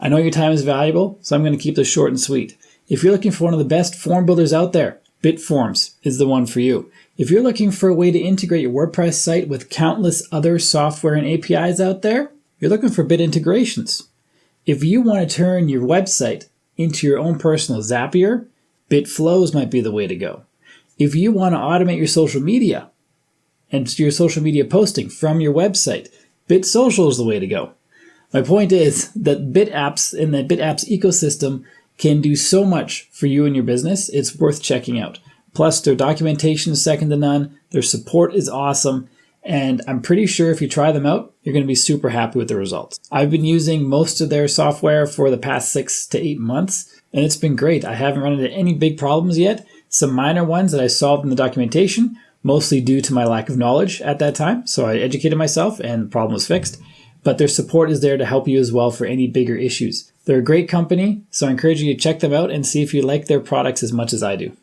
I know your time is valuable, so I'm going to keep this short and sweet. If you're looking for one of the best form builders out there, Bitforms is the one for you. If you're looking for a way to integrate your WordPress site with countless other software and APIs out there, you're looking for Bit integrations. If you want to turn your website into your own personal Zapier, Bitflows might be the way to go. If you want to automate your social media and your social media posting from your website, BitSocial is the way to go. My point is that BitApps in the BitApps ecosystem can do so much for you and your business. It's worth checking out. Plus, their documentation is second to none. Their support is awesome. And I'm pretty sure if you try them out, you're going to be super happy with the results. I've been using most of their software for the past 6 to 8 months, and it's been great. I haven't run into any big problems yet. Some minor ones that I solved in the documentation, mostly due to my lack of knowledge at that time. So I educated myself and the problem was fixed. But their support is there to help you as well for any bigger issues. They're a great company, so I encourage you to check them out and see if you like their products as much as I do.